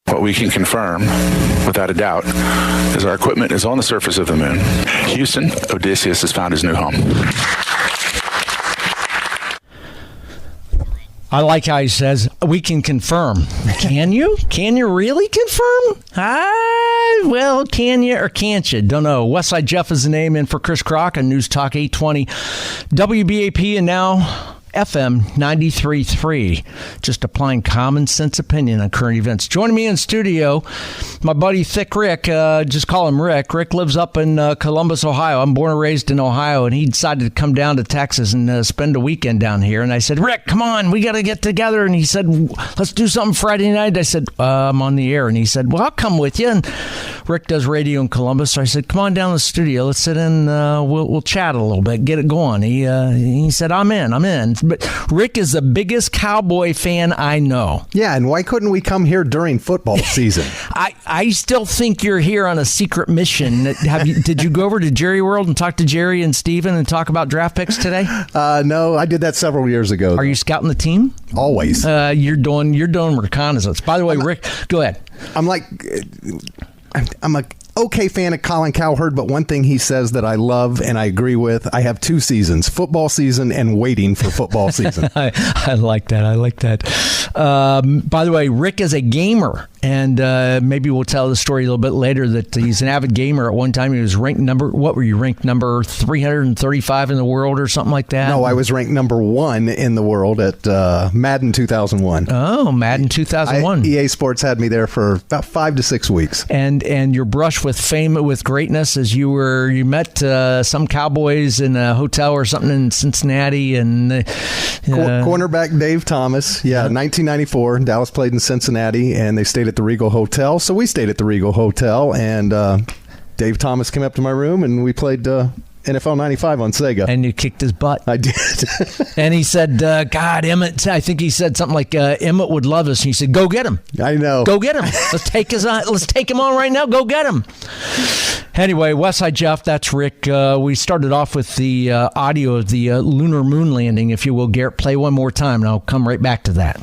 What we can confirm, without a doubt, is our equipment is on the surface of the moon. Houston, Odysseus has found his new home. I like how he says, we can confirm. Can you? Can you really confirm? Well, can you or can't you? Don't know. Westside Jeff is the name, in for Chris Krok on News Talk 820 WBAP, and now FM 93.3, just applying common sense opinion on current events. Joining me in studio, my buddy Thick Rick, just call him Rick. Rick lives up in Columbus, Ohio. I'm born and raised in Ohio, and he decided to come down to Texas and spend a weekend down here. And I said, Rick, come on, we got to get together. And he said, let's do something Friday night. I said, I'm on the air. And he said, well, I'll come with you. And Rick does radio in Columbus, so I said, come on down to the studio. Let's sit in, we'll chat a little bit, get it going. He said, I'm in. But Rick is the biggest Cowboy fan I know. Yeah, and why couldn't we come here during football season? I still think you're here on a secret mission. Did you go over to Jerry World and talk to Jerry and Steven and talk about draft picks today? No, I did that several years ago. Are you scouting the team? Always. You're doing reconnaissance. By the way, Rick, go ahead. I'm a okay fan of Colin Cowherd, but one thing he says that I love and I agree with, I have two seasons, football season and waiting for football season. I like that. By the way, Rick is a gamer, and maybe we'll tell the story a little bit later that he's an avid gamer. At one time, he was ranked number 335 in the world or something like that? No, I was ranked number 1 in the world at Madden 2001. Oh, Madden 2001. EA Sports had me there for about 5 to 6 weeks. And your brush with fame, with greatness, as you met some Cowboys in a hotel or something in Cincinnati, and cornerback Dave Thomas. Yeah, 1994. Dallas played in Cincinnati, and they stayed at the Regal Hotel. So we stayed at the Regal Hotel, and Dave Thomas came up to my room, and we played NFL 95 on Sega. And you kicked his butt. I did. And he said, God, Emmett, I think he said something like, Emmett would love us. And he said, go get him. I know. Go get him. Let's take him on right now. Go get him. Anyway, Westside Jeff, that's Rick. We started off with the audio of the lunar moon landing, if you will. Garrett, play one more time, and I'll come right back to that.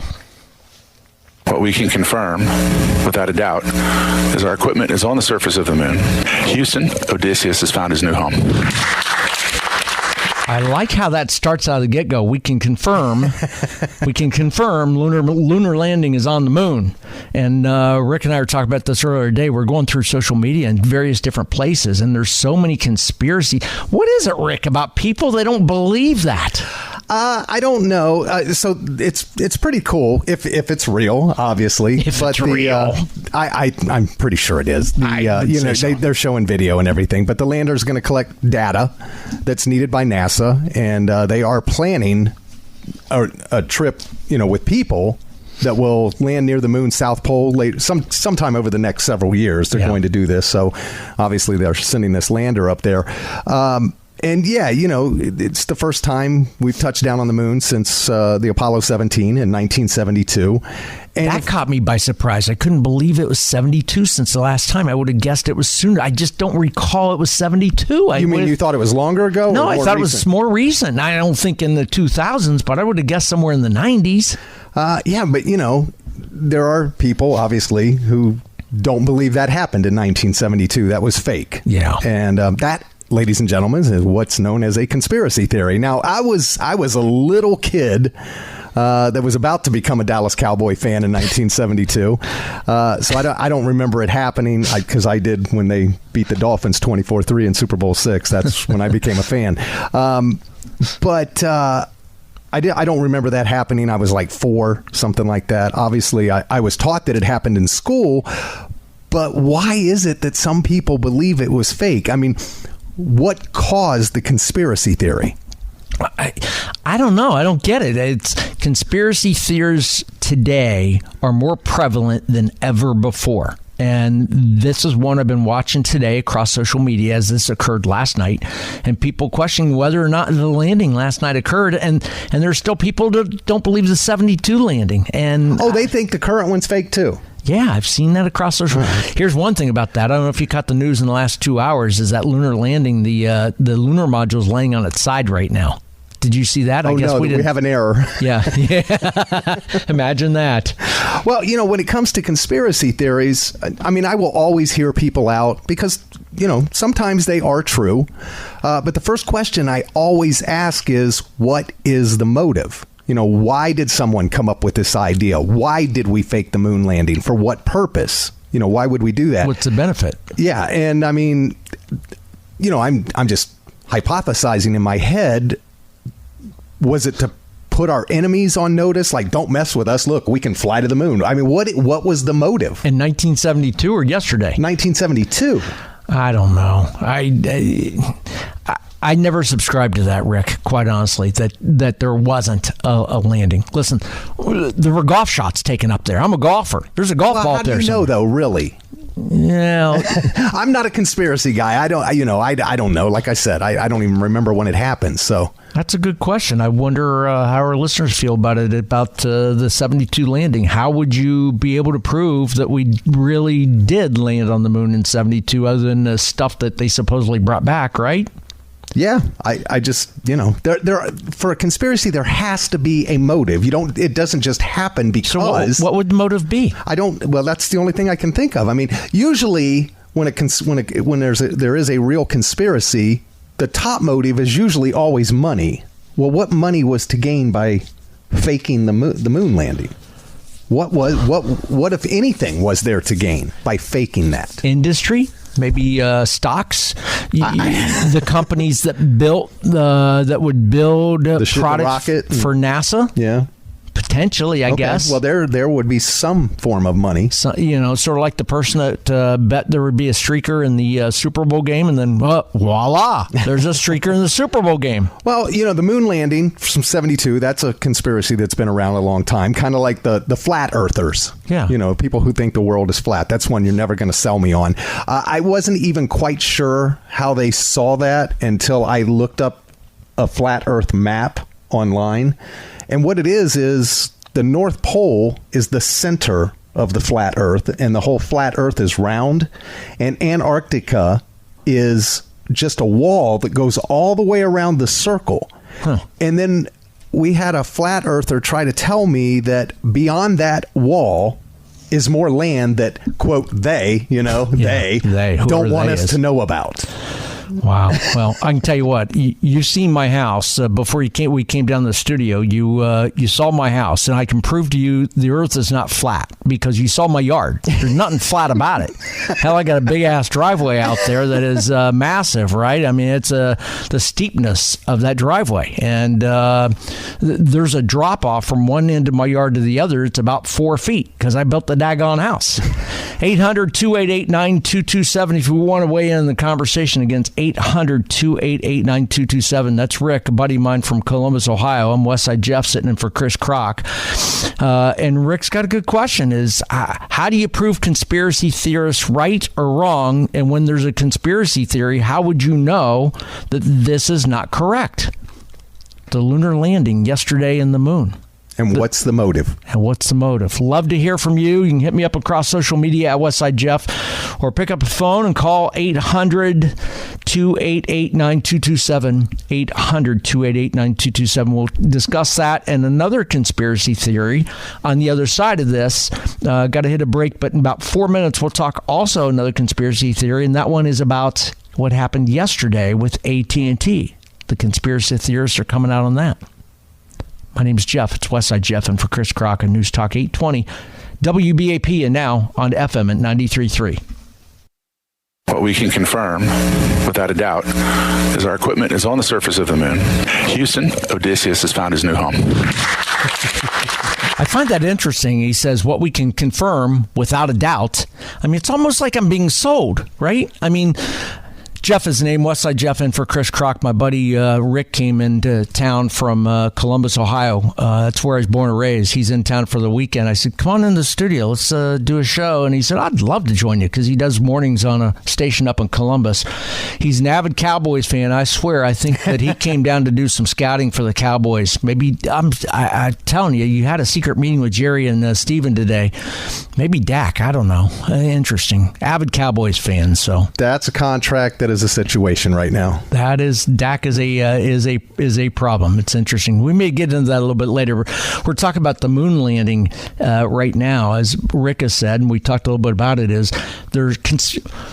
What we can confirm, without a doubt, is our equipment is on the surface of the moon. Houston, Odysseus has found his new home. I like how that starts out of the get-go. We can confirm lunar landing is on the moon. And Rick and I were talking about this earlier today. We're going through social media in various different places, and there's so many conspiracy. What is it, Rick, about people that don't believe that? I don't know. So it's pretty cool if it's real, obviously. If it's real, I'm pretty sure it is. They're showing video and everything, but the lander is going to collect data that's needed by NASA, and they are planning a trip, with people that will land near the moon's south pole sometime over the next several years. They're going to do this, so obviously they're sending this lander up there. And yeah, it's the first time we've touched down on the moon since the Apollo 17 in 1972. And that caught me by surprise. I couldn't believe it was 72 since the last time. I would have guessed it was sooner. I just don't recall it was 72. You thought it was longer ago? No, I thought it was more recent. I don't think in the 2000s, but I would have guessed somewhere in the 90s. Yeah, but there are people, obviously, who don't believe that happened in 1972. That was fake. Yeah. And that, ladies and gentlemen, is what's known as a conspiracy theory. Now, I was a little kid that was about to become a Dallas Cowboy fan in 1972. So I don't remember it happening, because I did when they beat the Dolphins 24-3 in Super Bowl VI. That's when I became a fan. But I don't remember that happening. I was like 4, something like that. Obviously, I was taught that it happened in school. But why is it that some people believe it was fake? I mean, what caused the conspiracy theory? I don't know. I don't get it. It's conspiracy theories today are more prevalent than ever before. And this is one I've been watching today across social media as this occurred last night, and people questioning whether or not the landing last night occurred. And there's still people that don't believe the 72 landing. And they think the current one's fake too. Yeah, I've seen that across social. Here's one thing about that. I don't know if you caught the news in the last 2 hours. Is that lunar landing? The lunar module is laying on its side right now. Did you see that? Oh, I guess no, we didn't. We have an error. Yeah. Imagine that. Well, when it comes to conspiracy theories, I mean, I will always hear people out because, sometimes they are true. But the first question I always ask is, what is the motive? Why did someone come up with this idea? Why did we fake the moon landing? For what purpose? Why would we do that? What's the benefit? Yeah. And I mean, I'm just hypothesizing in my head. Was it to put our enemies on notice? Like, don't mess with us. Look, we can fly to the moon. I mean, what was the motive? In 1972 or yesterday? 1972. I don't know. I never subscribed to that, Rick, quite honestly, that there wasn't a landing. Listen, there were golf shots taken up there. I'm a golfer. There's a golf ball up there. How do you know, though, really? Yeah. I'm not a conspiracy guy. I don't know. Like I said, I don't even remember when it happened. So that's a good question. I wonder how our listeners feel about it, about the 72 landing. How would you be able to prove that we really did land on the moon in 72 other than the stuff that they supposedly brought back, right? Yeah, I just, there for a conspiracy, there has to be a motive. It doesn't just happen because. So what would the motive be? Well, that's the only thing I can think of. I mean, usually when there is a real conspiracy, the top motive is usually always money. Well, what money was to gain by faking the moon landing? What if anything was there to gain by faking that? Industry? Maybe stocks, the companies that would build products for NASA. Yeah. Potentially, I guess. Well, there would be some form of money. So, sort of like the person that bet there would be a streaker in the Super Bowl game, and then voila, there's a streaker in the Super Bowl game. Well, the moon landing from 72, that's a conspiracy that's been around a long time, kind of like the flat earthers. Yeah. People who think the world is flat. That's one you're never going to sell me on. I wasn't even quite sure how they saw that until I looked up a flat earth map online. And what it is the North Pole is the center of the flat Earth, and the whole flat Earth is round. And Antarctica is just a wall that goes all the way around the circle. Huh. And then we had a flat earther try to tell me that beyond that wall is more land that, quote, they don't want us to know about. Wow. Well, I can tell you what. You seen my house before we came down to the studio. You saw my house, and I can prove to you the Earth is not flat because you saw my yard. There's nothing flat about it. Hell, I got a big ass driveway out there that is massive, right? I mean, it's the steepness of that driveway, and there's a drop off from one end of my yard to the other. It's about 4 feet because I built the daggone house. 800-288-9227 if you want to weigh in the conversation against 800-288-9227. That's Rick, a buddy of mine from Columbus, Ohio. I'm Westside Jeff sitting in for Chris Krok. And Rick's got a good question is, how do you prove conspiracy theorists right or wrong? And when there's a conspiracy theory, how would you know that this is not correct? The lunar landing yesterday in the moon. And what's the motive? Love to hear from you. You can hit me up across social media at Westside Jeff or pick up a phone and call 800-288-9227. 800-288-9227. We'll discuss that and another conspiracy theory on the other side of this. Got to hit a break, but in about 4 minutes, we'll talk also another conspiracy theory, and that one is about what happened yesterday with AT&T. The conspiracy theorists are coming out on that. My name's Jeff. It's Westside Jeff, and for Chris Krok on News Talk 820 WBAP, and now on FM at 93.3. What we can confirm, without a doubt, is our equipment is on the surface of the moon. Houston, Odysseus has found his new home. I find that interesting. He says, what we can confirm, without a doubt. I mean, it's almost like I'm being sold, right? I mean, Jeff is the name, Westside Jeff, and for Chris Krok, my buddy Rick came into town from Columbus, Ohio. That's where I was born and raised. He's in town for the weekend. I said, come on in the studio. Let's do a show. And he said, I'd love to join you because he does mornings on a station up in Columbus. He's an avid Cowboys fan. I swear, I think that he came down to do some scouting for the Cowboys. Maybe, I'm telling you, you had a secret meeting with Jerry and Steven today. Maybe Dak. I don't know. Interesting. Avid Cowboys fan. So that's a contract that is is the situation right now. DAC is a problem. It's interesting. We may get into that a little bit later. We're talking about the moon landing right now, as Rick has said, and we talked a little bit about it.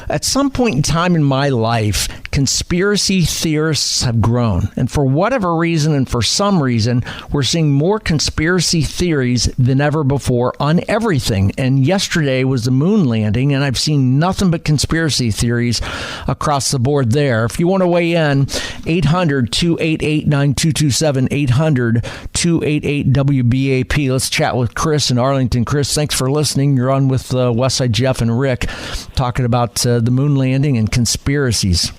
At some point in time in my life, conspiracy theorists have grown, and for whatever reason, and for some reason, we're seeing more conspiracy theories than ever before on everything. And yesterday was the moon landing, and I've seen nothing but conspiracy theories across the board there. If you want to weigh in, 800-288-9227, 800-288-WBAP. Let's chat with Chris in Arlington. Chris, thanks for listening. You're on with Westside Jeff and Rick talking about the moon landing and conspiracies.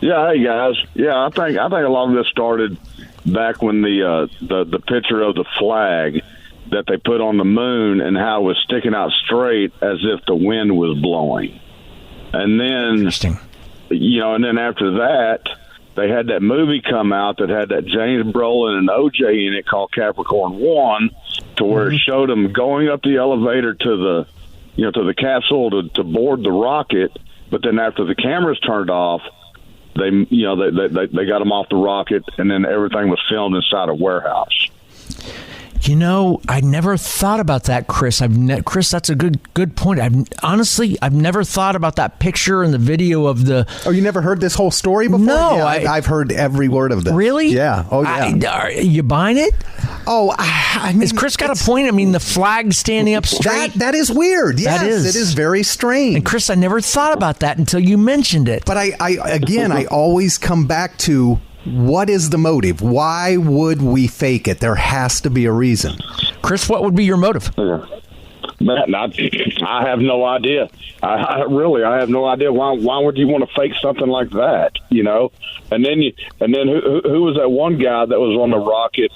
Yeah, hey guys. Yeah, I think a lot of this started back when the picture of the flag that they put on the moon and how it was sticking out straight as if the wind was blowing. And then, Interesting. And then after that, they had that movie come out that had that James Brolin and OJ in it called Capricorn 1, to where it showed them going up the elevator to the capsule to board the rocket. But then after the cameras turned off, they got them off the rocket, and then everything was filmed inside a warehouse. I never thought about that, Chris. Chris, that's a good point. I've never thought about that picture and the video of the. Oh, you never heard this whole story before? No, yeah, I've heard every word of this. Really? Yeah. Oh, yeah. Are you buying it? Oh, I mean, has Chris got a point? I mean, the flag standing up straight. That is weird. Yes, it is very strange. And Chris, I never thought about that until you mentioned it. But I always come back to, what is the motive? Why would we fake it? There has to be a reason. Chris, what would be your motive? Man, I have no idea. I have no idea. Why would you want to fake something like that? And then who was that one guy that was on the rocket?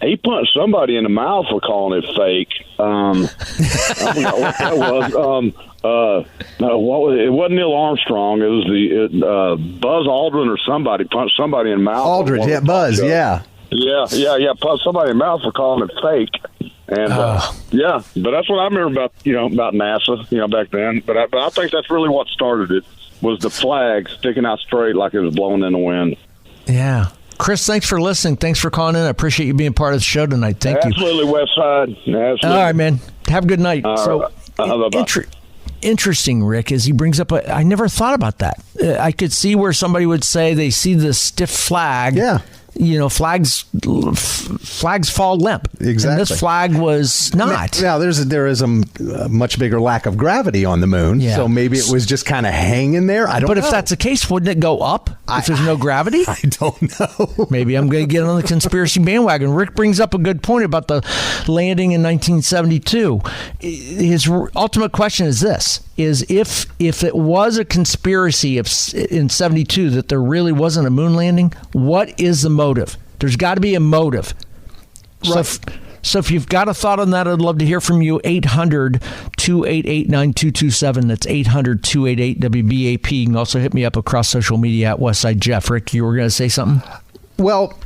He punched somebody in the mouth for calling it fake. I forgot what that was. It wasn't Neil Armstrong. It was the Buzz Aldrin or somebody punched somebody in the mouth. Aldrin, yeah, Buzz, yeah. Yeah, punched somebody in the mouth for calling it fake. And but that's what I remember about NASA, back then. But I think that's really what started it, was the flag sticking out straight like it was blowing in the wind. Yeah. Chris, thanks for listening. Thanks for calling in. I appreciate you being part of the show tonight. Thank you. Absolutely, Westside. Absolutely. All right, man. Have a good night. Interesting, Rick, as he brings up, I never thought about that. I could see where somebody would say they see the stiff flag. Yeah. Flags fall limp. Exactly. And this flag was not. Now, there is a much bigger lack of gravity on the moon, so maybe it was just kind of hanging there. I don't know. But if that's the case, wouldn't it go up if there's no gravity? I don't know. Maybe I'm going to get on the conspiracy bandwagon. Rick brings up a good point about the landing in 1972. His ultimate question is this, if it was a conspiracy in 72 that there really wasn't a moon landing, what is the motive? There's got to be a motive. Right. So if you've got a thought on that, I'd love to hear from you. 800-288-9227. That's 800-288-WBAP. You can also hit me up across social media at Westside Jeff. Rick, you were going to say something? Well,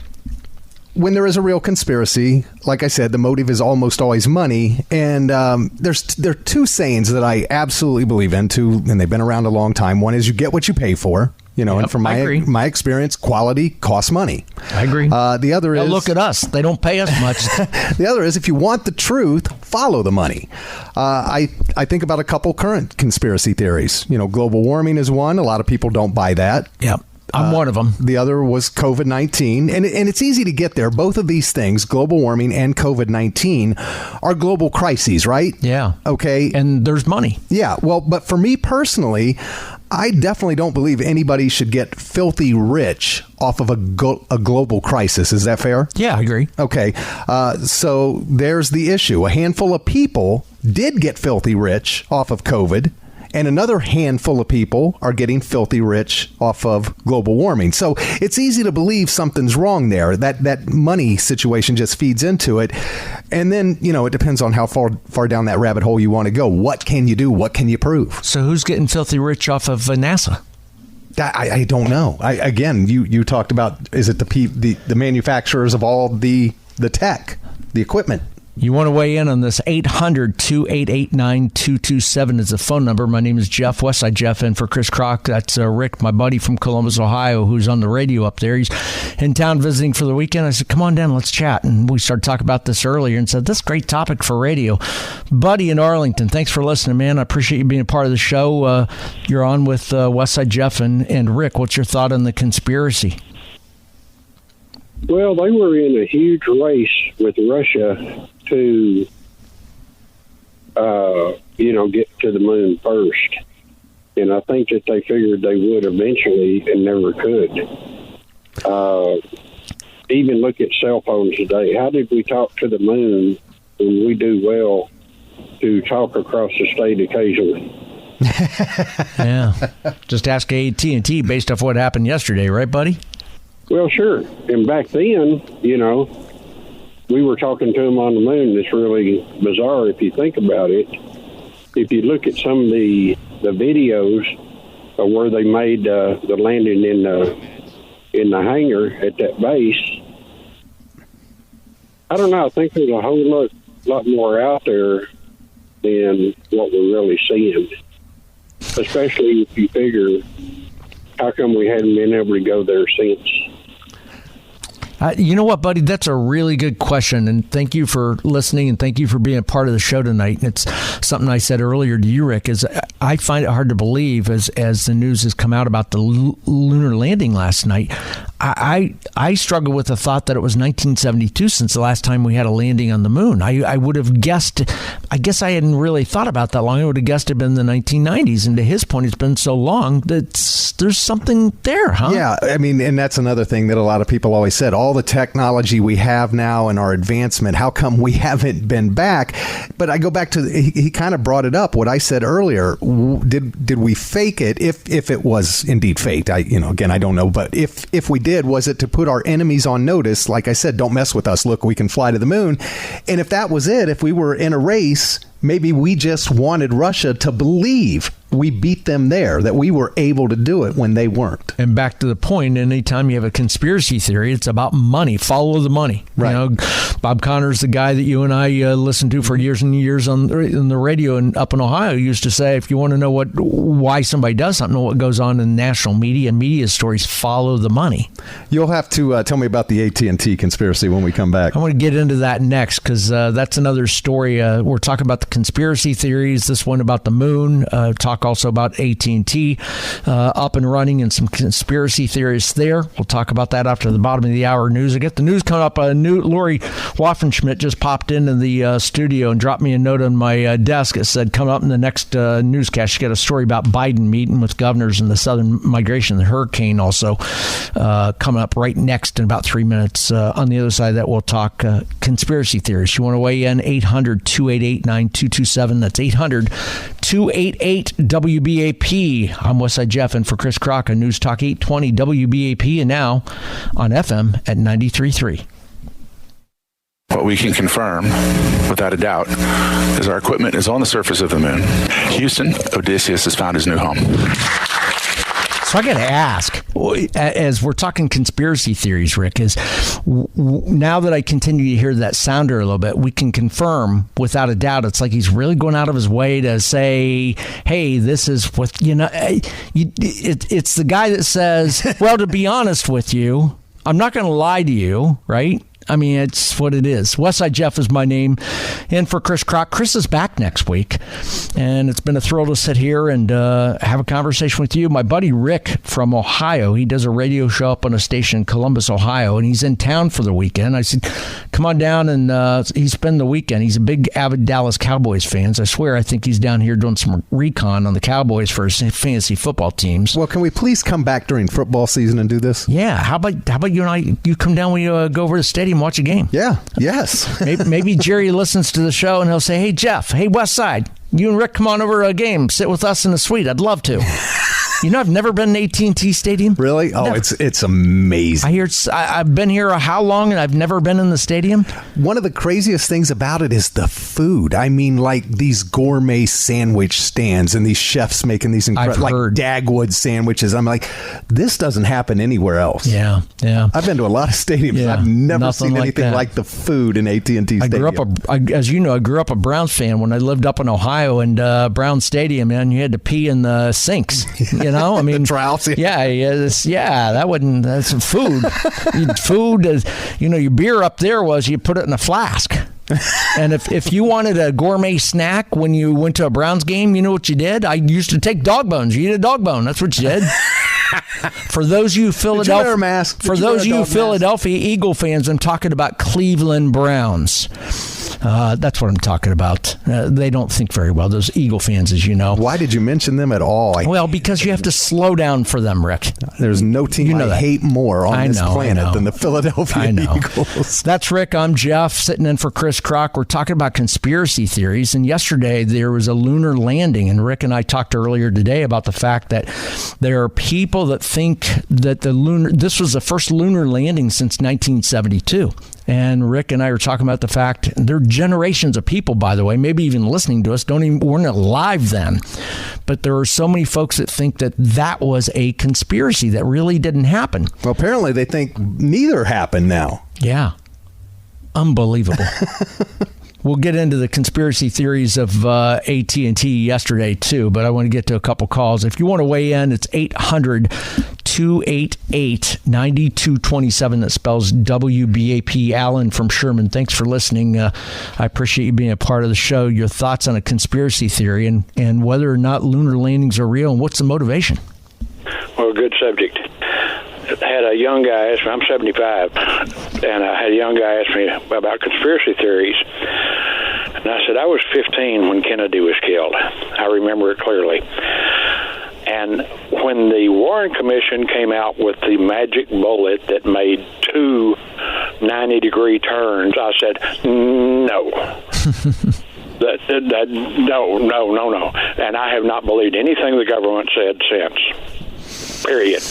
when there is a real conspiracy, like I said, the motive is almost always money. And there are two sayings that I absolutely believe in, and they've been around a long time. One is you get what you pay for. And from my experience, quality costs money. I agree. The other is... look at us. They don't pay us much. The other is, if you want the truth, follow the money. I think about a couple current conspiracy theories. Global warming is one. A lot of people don't buy that. Yeah. I'm one of them. The other was COVID-19. And it's easy to get there. Both of these things, global warming and COVID-19, are global crises, right? Yeah. Okay. And there's money. Yeah. Well, but for me personally, I definitely don't believe anybody should get filthy rich off of a global crisis. Is that fair? Yeah, I agree. Okay. So there's the issue. A handful of people did get filthy rich off of COVID, and another handful of people are getting filthy rich off of global warming. So it's easy to believe something's wrong there. That money situation just feeds into it. And then, it depends on how far down that rabbit hole you want to go. What can you do? What can you prove? So who's getting filthy rich off of NASA? I don't know. Again, you talked about, is it the manufacturers of all the tech, the equipment? You want to weigh in on this? 800-288-9227 is the phone number. My name is Jeff, Westside Jeff, in for Chris Krok. That's Rick, my buddy from Columbus, Ohio, who's on the radio up there. He's in town visiting for the weekend. I said, come on down, let's chat. And we started talking about this earlier and said, this is a great topic for radio. Buddy in Arlington, thanks for listening, man. I appreciate you being a part of the show. You're on with Westside Jeff and Rick. What's your thought on the conspiracy? Well, they were in a huge race with Russia to, get to the moon first. And I think that they figured they would eventually and never could. Even look at cell phones today. How did we talk to the moon when we do well to talk across the state occasionally? Yeah. Just ask AT&T based off what happened yesterday, right, buddy? Well, sure. And back then, we were talking to them on the moon. It's really bizarre if you think about it. If you look at some of the videos of where they made the landing in the hangar at that base, I don't know. I think there's a whole lot more out there than what we're really seeing. Especially if you figure, how come we hadn't been able to go there since? You know what, buddy? That's a really good question, and thank you for listening, and thank you for being a part of the show tonight. And it's something I said earlier to you, Rick, is I find it hard to believe as the news has come out about the lunar landing last night. I struggle with the thought that it was 1972 since the last time we had a landing on the moon. I would have guessed, I guess I hadn't really thought about that long. I would have guessed it had been the 1990s, and to his point, it's been so long that there's something there, huh? Yeah, I mean, and that's another thing that a lot of people always said. All the technology we have now and our advancement, how come we haven't been back? But I go back to, he kind of brought it up, what I said earlier. Did we fake it? If it was indeed faked, again, I don't know. But if we did, was it to put our enemies on notice? Like I said, don't mess with us. Look, we can fly to the moon. And if that was it, if we were in a race, maybe we just wanted Russia to believe we beat them there, that we were able to do it when they weren't. And back to the point, anytime you have a conspiracy theory, it's about money. Follow the money. Right. Bob Connor's the guy that you and I listened to for years and years on the radio and up in Ohio used to say, if you want to know why somebody does something, what goes on in national media stories, follow the money. You'll have to tell me about the AT&T conspiracy when we come back. I want to get into that next because that's another story. We're talking about the conspiracy theories, this one about the moon, talk also about AT&T up and running and some conspiracy theories there. We'll talk about that after the bottom of the hour news. I get the news coming up. Lori Waffenschmidt just popped into the studio and dropped me a note on my desk. It said, coming up in the next newscast, you got a story about Biden meeting with governors in the southern migration, the hurricane also coming up right next in about 3 minutes. On the other side of that, we'll talk conspiracy theories. You want to weigh in? 800-288-9227. That's 800-288-WBAP. I'm Westside Jeff, and for Chris Krok on News Talk 820 WBAP, and now on FM at 93.3. What we can confirm, without a doubt, is our equipment is on the surface of the moon. Houston, Odysseus has found his new home. So I got to ask, as we're talking conspiracy theories, Rick, is now that I continue to hear that sounder a little bit, we can confirm without a doubt, it's like he's really going out of his way to say, hey, this is what, it's the guy that says, well, to be honest with you, I'm not going to lie to you, right? I mean, it's what it is. Westside Jeff is my name. And for Chris Krok, Chris is back next week. And it's been a thrill to sit here and have a conversation with you. My buddy Rick from Ohio, he does a radio show up on a station in Columbus, Ohio, and he's in town for the weekend. I said, come on down and he spend the weekend. He's a big, avid Dallas Cowboys fan. I swear, I think he's down here doing some recon on the Cowboys for his fantasy football teams. Well, can we please come back during football season and do this? Yeah. How about you and I, you come down when you go over to the stadium, watch a game. Yeah. Yes. maybe Jerry listens to the show and he'll say, hey, Jeff, hey, Westside, you and Rick come on over to a game. Sit with us in the suite. I'd love to. You know, I've never been in AT&T Stadium. Really? Oh, Never. it's amazing. I hear I've been here how long, and I've never been in the stadium? One of the craziest things about it is the food. I mean, like these gourmet sandwich stands and these chefs making these incredible, like Dagwood sandwiches. I'm like, this doesn't happen anywhere else. Yeah. I've been to a lot of stadiums. Yeah, I've never seen like anything that. like the food in AT&T Stadium. As you know, I grew up a Browns fan when I lived up in Ohio, and Brown Stadium, man, you had to pee in the sinks. You know, I mean, the troughs. That's food. Food is, you know, your beer up there was you put it in a flask. And if you wanted a gourmet snack when you went to a Browns game, you know what you did? I used to take dog bones. You eat a dog bone. That's what you did. For those of you Philadelphia Eagle fans, I'm talking about Cleveland Browns. That's what I'm talking about. They don't think very well, those Eagle fans, as you know. Why did you mention them at all? Because you have to slow down for them, Rick. There's no team I hate more on this planet than the Philadelphia Eagles. That's Rick. I'm Jeff, sitting in for Chris Krok. We're talking about conspiracy theories. And yesterday there was a lunar landing. And Rick and I talked earlier today about the fact that there are people that think that this was the first lunar landing since 1972. And Rick and I were talking about the fact there are generations of people, by the way, maybe even listening to us, weren't alive then. But there are so many folks that think that was a conspiracy that really didn't happen. Well, apparently they think neither happened now. Yeah. Unbelievable. We'll get into the conspiracy theories of AT&T yesterday, too, but I want to get to a couple calls. If you want to weigh in, it's 800-288-9227. That spells WBAP. Alan from Sherman, thanks for listening. I appreciate you being a part of the show. Your thoughts on a conspiracy theory and whether or not lunar landings are real, and what's the motivation? Well, good subject. I had a young guy ask me, I'm 75, and I had a young guy ask me about conspiracy theories. And I said, I was 15 when Kennedy was killed. I remember it clearly. And when the Warren Commission came out with the magic bullet that made 2 90-degree turns, I said, no. No. And I have not believed anything the government said since. Period.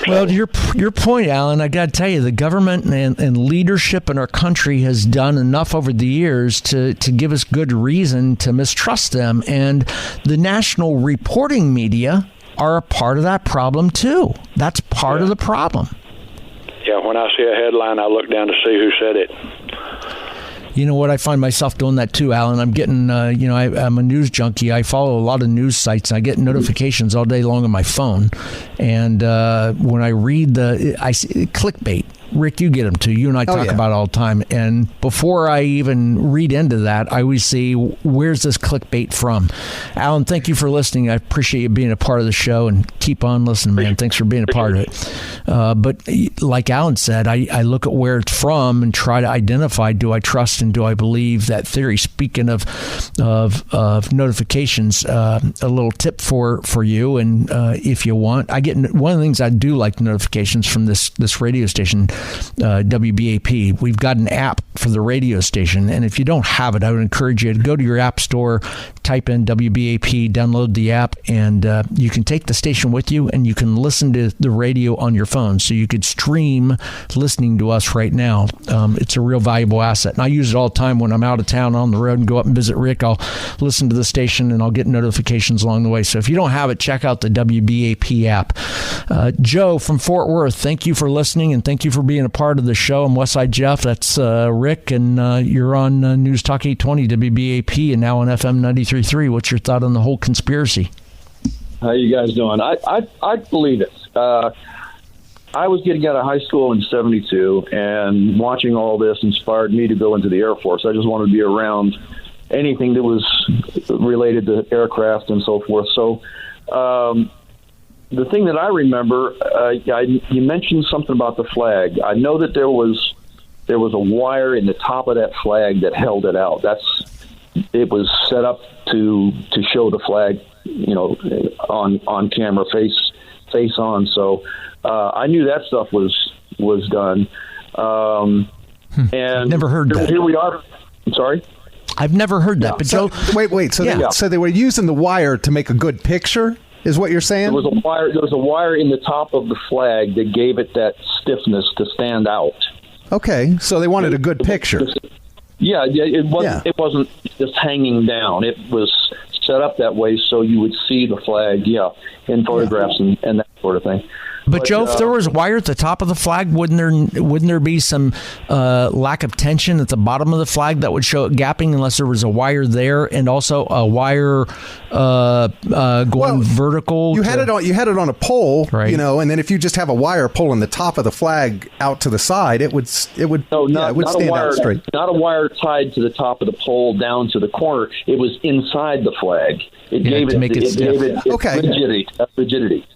Well, to your point, Alan, I got to tell you, the government and leadership in our country has done enough over the years to give us good reason to mistrust them. And the national reporting media are a part of that problem, too. That's part of the problem. Yeah, when I see a headline, I look down to see who said it. You know what? I find myself doing that too, Alan. I'm getting, I'm a news junkie. I follow a lot of news sites, and I get notifications all day long on my phone. And when I read I see clickbait. Rick, you get them too. You and I talk about it all the time. And before I even read into that, I always see, where's this clickbait from? Alan, thank you for listening. I appreciate you being a part of the show, and keep on listening, man. Thanks for being a part of it. But like Alan said, I look at where it's from and try to identify, do I trust and do I believe that theory? Speaking of notifications, a little tip for you, and if you want, I get one of the things I do like notifications from this radio station, WBAP. We've got an app for the radio station, and if you don't have it, I would encourage you to go to your app store, type in WBAP, download the app, and you can take the station with you, and you can listen to the radio on your phone. So you could stream listening to us right now. It's a real valuable asset, and I use it all the time when I'm out of town on the road and go up and visit Rick. I'll listen to the station, and I'll get notifications along the way. So if you don't have it, check out the WBAP app. Joe from Fort Worth, thank you for listening, and thank you for being a part of the show. I'm Westside Jeff. That's Rick, and you're on News Talk 820 WBAP, and now on FM 93.3. What's your thought on the whole conspiracy? How you guys doing? I believe it. I was getting out of high school in 72, and watching all this inspired me to go into the Air Force. I just wanted to be around anything that was related to aircraft and so forth. So the thing that I remember, you mentioned something about the flag. I know that there was a wire in the top of that flag that held it out. It was set up to show the flag, on camera, face on. So I knew that stuff was done. And never heard that. Here we are. I'm sorry. I've never heard that. But so, Joe, wait. So they were using the wire to make a good picture. is what you're saying? There was a wire in the top of the flag that gave it that stiffness to stand out. Okay, so they wanted a good picture. Yeah, it wasn't just hanging down. It was set up that way so you would see the flag, in photographs and that sort of thing. But Joe, if there was wire at the top of the flag, wouldn't there be some lack of tension at the bottom of the flag that would show it gapping unless there was a wire there and also a wire going vertical? You had it on a pole, right. And then if you just have a wire pulling the top of the flag out to the side, it would stand out straight. Not a wire tied to the top of the pole down to the corner. It was inside the flag. It gave it rigidity.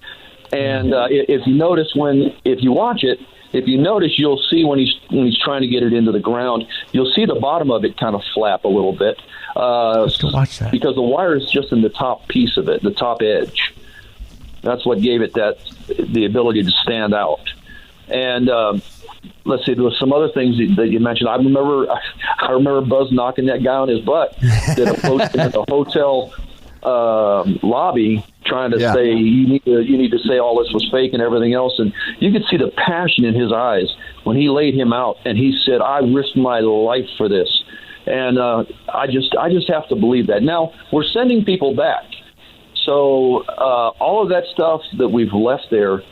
And if you notice, you'll see when he's trying to get it into the ground, you'll see the bottom of it kind of flap a little bit. Watch that. Because the wire is just in the top piece of it, the top edge. That's what gave it the ability to stand out. And let's see, there was some other things that you mentioned. I remember Buzz knocking that guy on his butt that approached him at the hotel lobby, trying to say you need to say all this was fake and everything else, and you could see the passion in his eyes when he laid him out and he said, "I risked my life for this," and I just have to believe that. Now we're sending people back, so all of that stuff that we've left there,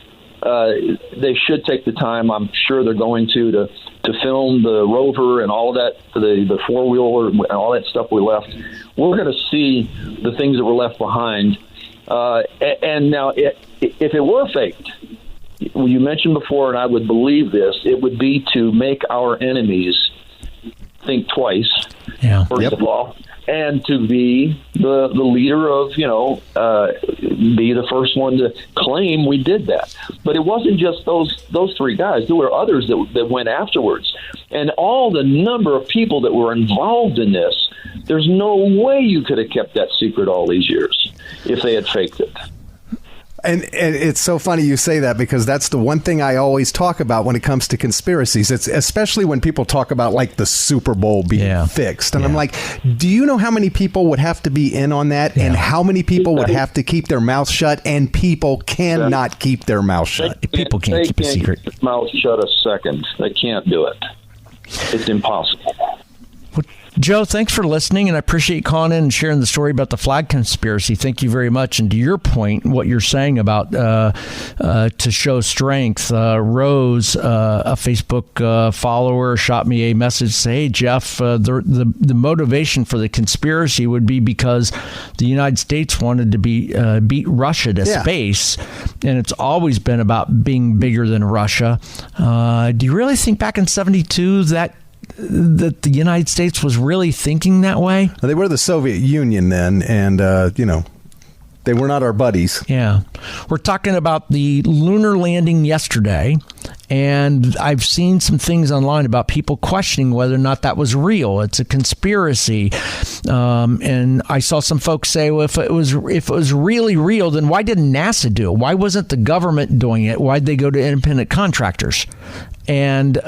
they should take the time. I'm sure they're going to film the rover and all of that, the four-wheeler and all that stuff we left. We're going to see the things that were left behind. And now, if it were faked, you mentioned before, and I would believe this, it would be to make our enemies think twice, first of all, and to be the leader of, be the first one to claim we did that. But it wasn't just those three guys. There were others that went afterwards. And all the number of people that were involved in this, there's no way you could have kept that secret all these years if they had faked it. And it's so funny you say that, because that's the one thing I always talk about when it comes to conspiracies. It's especially when people talk about like the Super Bowl being fixed. And I'm like, do you know how many people would have to be in on that, and how many people would have to keep their mouth shut? And people cannot keep their mouth shut. People can't keep a secret. Keep their mouth shut a second. They can't do it. It's impossible. Joe, thanks for listening, and I appreciate you calling in and sharing the story about the flag conspiracy. Thank you very much. And to your point, what you're saying about to show strength, Rose, a Facebook follower, shot me a message saying, "Hey, Jeff, the motivation for the conspiracy would be because the United States wanted to beat Russia to space, and it's always been about being bigger than Russia." Do you really think back in '72 that the United States was really thinking that way? They were the Soviet Union then, and they were not our buddies. Yeah. We're talking about the lunar landing yesterday, and I've seen some things online about people questioning whether or not that was real. It's a conspiracy. And I saw some folks say, well, if it was really real, then why didn't NASA do it? Why wasn't the government doing it? Why'd they go to independent contractors? And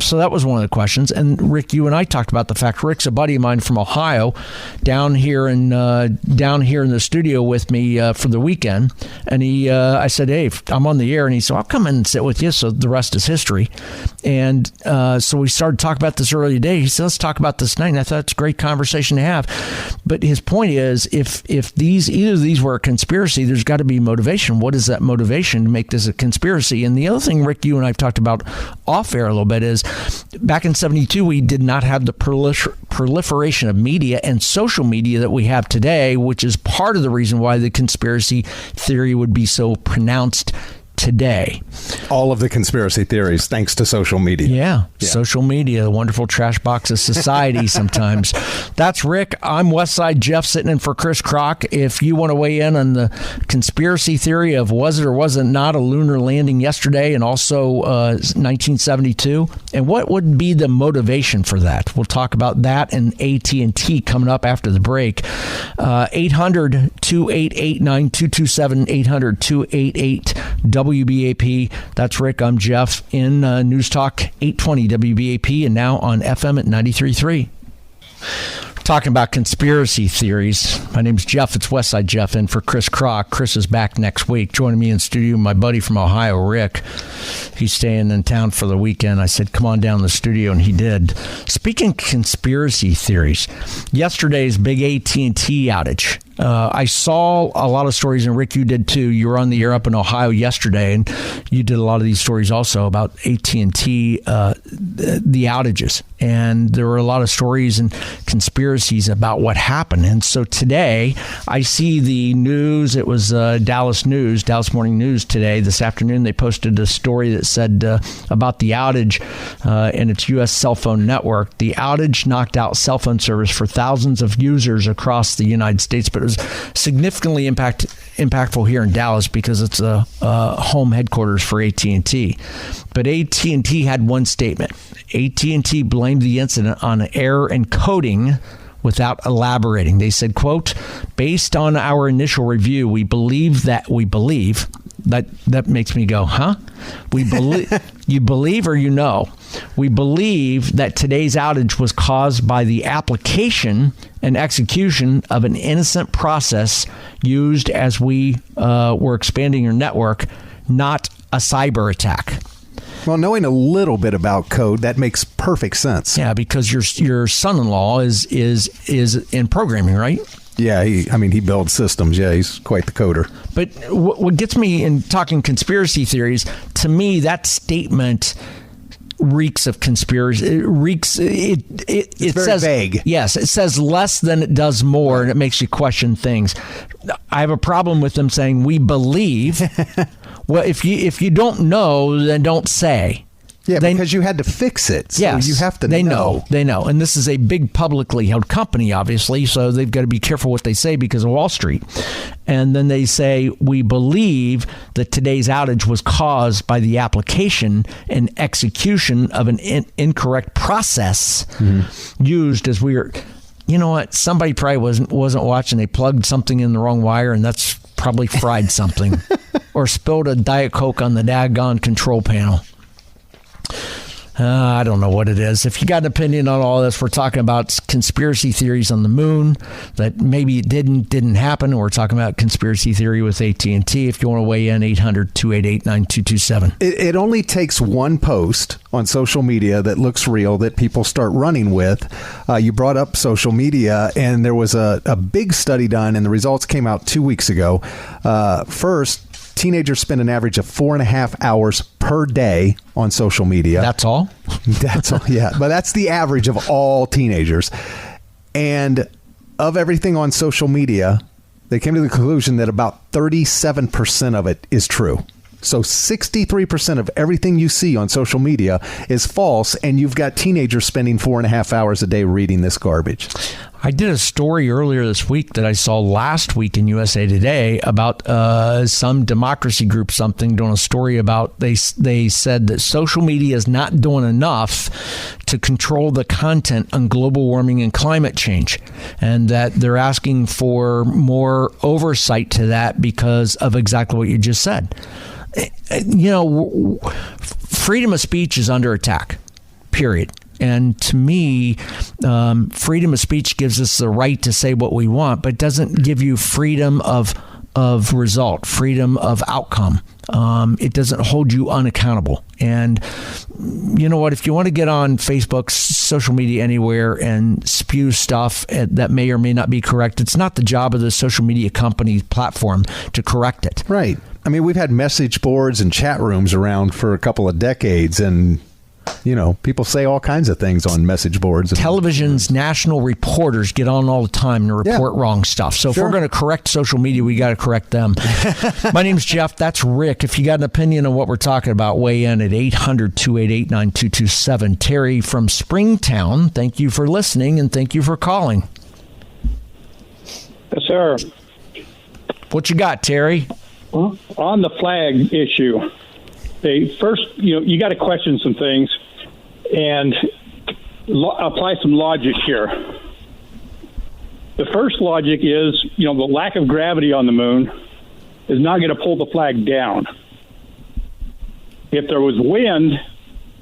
so that was one of the questions. And Rick, you and I talked about the fact Rick's a buddy of mine from Ohio, down here in the studio with me for the weekend. And I said, "Hey, I'm on the air," and he said, "I'll come in and sit with you." So the rest is history. And so we started talking about this earlier today. He said, "Let's talk about this tonight." And I thought it's a great conversation to have. But his point is, if either of these were a conspiracy, there's got to be motivation. What is that motivation to make this a conspiracy? And the other thing, Rick, you and I have talked about off air a little bit, is back in '72 we did not have the proliferation of media and social media that we have today, which is part of the reason why the conspiracy theory would be so pronounced today. All of the conspiracy theories, thanks to social media. Yeah. Social media, the wonderful trash box of society sometimes. That's Rick. I'm Westside Jeff, sitting in for Chris Krok. If you want to weigh in on the conspiracy theory of was it or wasn't not a lunar landing yesterday, and also 1972, and what would be the motivation for that? We'll talk about that and AT&T coming up after the break. 800-288-9227, 800-288-WBAP. That's Rick. I'm Jeff in News Talk 820 WBAP, and now on FM at 93.3. talking about conspiracy theories. My name's Jeff. It's Westside Jeff in for Chris Krok. Chris is back next week. Joining me in studio, my buddy from Ohio, Rick. He's staying in town for the weekend. I said, come on down to the studio, and he did. Speaking of conspiracy theories, yesterday's big AT&T outage. I saw a lot of stories, and Rick, you did too. You were on the air up in Ohio yesterday, and you did a lot of these stories also about AT&T, the outages. And there were a lot of stories and conspiracies about what happened. And so today, I see the news. It was Dallas Morning News today. This afternoon, they posted a story that said about the outage in its U.S. cell phone network. The outage knocked out cell phone service for thousands of users across the United States, but it was significantly impactful here in Dallas because it's a home headquarters for AT&T. But AT&T had one statement. AT&T blamed the incident on error in coding without elaborating. They said, quote, based on our initial review, we believe that makes me go, huh? We believe you believe or you know? We believe that today's outage was caused by the application and execution of an innocent process used as we were expanding your network, not a cyber attack. Well, knowing a little bit about code, that makes perfect sense. Yeah, because your son-in-law is in programming, right? Yeah, he builds systems. Yeah, he's quite the coder. But what gets me in talking conspiracy theories, to me, that statement reeks of conspiracy. It very says vague. Yes, it says less than it does more, and it makes you question things. I have a problem with them saying we believe. Well, if you don't know, then don't say. Yeah, because you had to fix it. So yes, you have to know. They know. And this is a big publicly held company, obviously, so they've got to be careful what they say because of Wall Street. And then they say, we believe that today's outage was caused by the application and execution of an incorrect process used as we were... You know what? Somebody probably wasn't watching. They plugged something in the wrong wire, and that's probably fried something. Or spilled a Diet Coke on the daggone control panel. I don't know what it is. If you got an opinion on all this, we're talking about conspiracy theories on the moon that maybe it didn't happen. We're talking about conspiracy theory with AT&T. If you want to weigh in, 800-288-9227. It only takes one post on social media that looks real that people start running with. You brought up social media, and there was a big study done, and the results came out 2 weeks ago. First, teenagers spend an average of 4.5 hours per day on social media. That's all? That's all, yeah. But that's the average of all teenagers. And of everything on social media, they came to the conclusion that about 37% of it is true. So 63% of everything you see on social media is false, and you've got teenagers spending 4.5 hours a day reading this garbage. I did a story earlier this week that I saw last week in USA Today about some democracy group doing a story about they said that social media is not doing enough to control the content on global warming and climate change, and that they're asking for more oversight to that because of exactly what you just said. You know, freedom of speech is under attack, period. And to me, freedom of speech gives us the right to say what we want, but doesn't give you freedom of result, freedom of outcome. It doesn't hold you unaccountable. And you know what? If you want to get on Facebook, social media, anywhere and spew stuff that may or may not be correct, it's not the job of the social media company platform to correct it. Right. I mean, we've had message boards and chat rooms around for a couple of decades, and you know, people say all kinds of things on message boards. Television's national reporters get on all the time and report wrong stuff. So if we're going to correct social media, we got to correct them. My name's Jeff. That's Rick. If you got an opinion on what we're talking about, weigh in at 800-288-9227. Terry from Springtown, thank you for listening and thank you for calling. Yes, sir. What you got, Terry? Well, on the flag issue, first, you got to question some things and apply some logic here. The first logic is, the lack of gravity on the moon is not going to pull the flag down. If there was wind,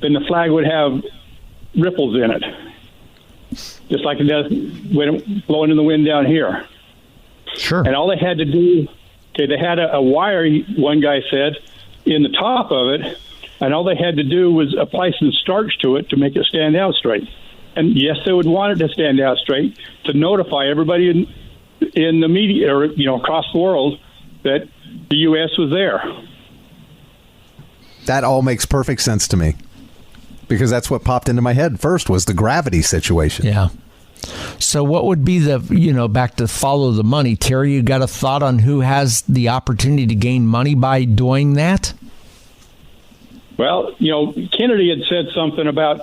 then the flag would have ripples in it. just like it does when it blowing in the wind down here. Sure. And all they had to do, they had a wire, one guy said, in the top of it, and all they had to do was apply some starch to it to make it stand out straight. And yes, they would want it to stand out straight to notify everybody in the media, or across the world, that the U.S. was there. That all makes perfect sense to me, because that's what popped into my head first was the gravity situation. Yeah. So what would be the, back to follow the money, Terry, you got a thought on who has the opportunity to gain money by doing that? Well, Kennedy had said something about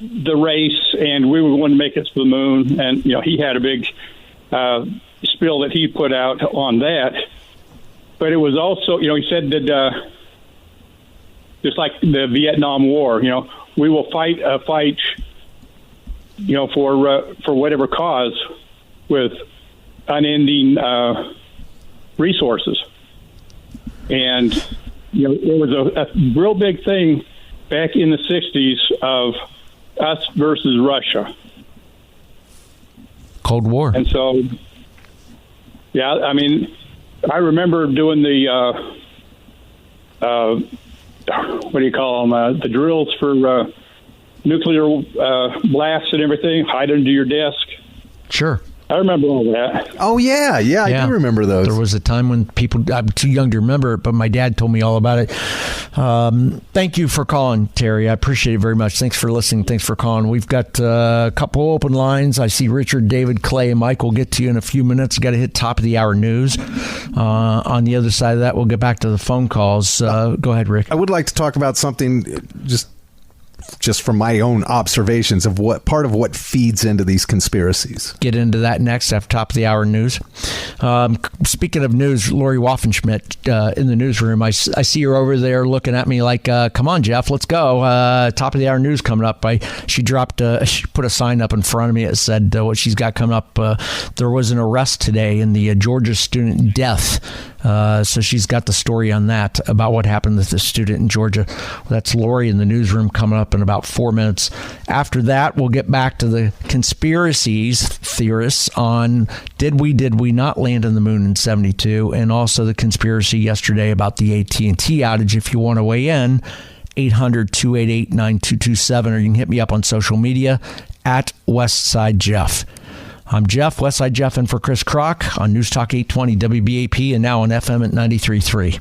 the race, and we were going to make it to the moon, and, he had a big spill that he put out on that. But it was also, he said that just like the Vietnam War, we will fight a fight, for whatever cause with unending resources. And, there was a real big thing back in the 60s of us versus Russia. Cold War. And so, yeah, I mean, I remember doing the, what do you call them, the drills for nuclear blasts and everything, hide under your desk. Sure. I remember all that. Oh, yeah, I do remember those. There was a time when I'm too young to remember it, but my dad told me all about it. Thank you for calling, Terry. I appreciate it very much. Thanks for listening. Thanks for calling. We've got a couple open lines. I see Richard, David, Clay, and Mike. We'll get to you in a few minutes. Got to hit top of the hour news. On the other side of that, we'll get back to the phone calls. Go ahead, Rick. I would like to talk about something just from my own observations of what part of what feeds into these conspiracies. Get into that next after top of the hour news. Speaking of news, Lori Waffenschmidt in the newsroom. I see her over there looking at me like, come on, Jeff, let's go. Top of the hour news coming up. She put a sign up in front of me. It said what she's got coming up. There was an arrest today in the Georgia student death. So she's got the story on that, about what happened with the student in Georgia. That's Lori in the newsroom coming up in about 4 minutes. After that, we'll get back to the conspiracies theorists on did we not land on the moon in 72, and also the conspiracy yesterday about the AT&T outage. If you want to weigh in, 800-288-9227, or you can hit me up on social media at Westside Jeff. I'm Jeff, Westside Jeff, and for Chris Krok on News Talk 820 WBAP, and now on FM at 93.3.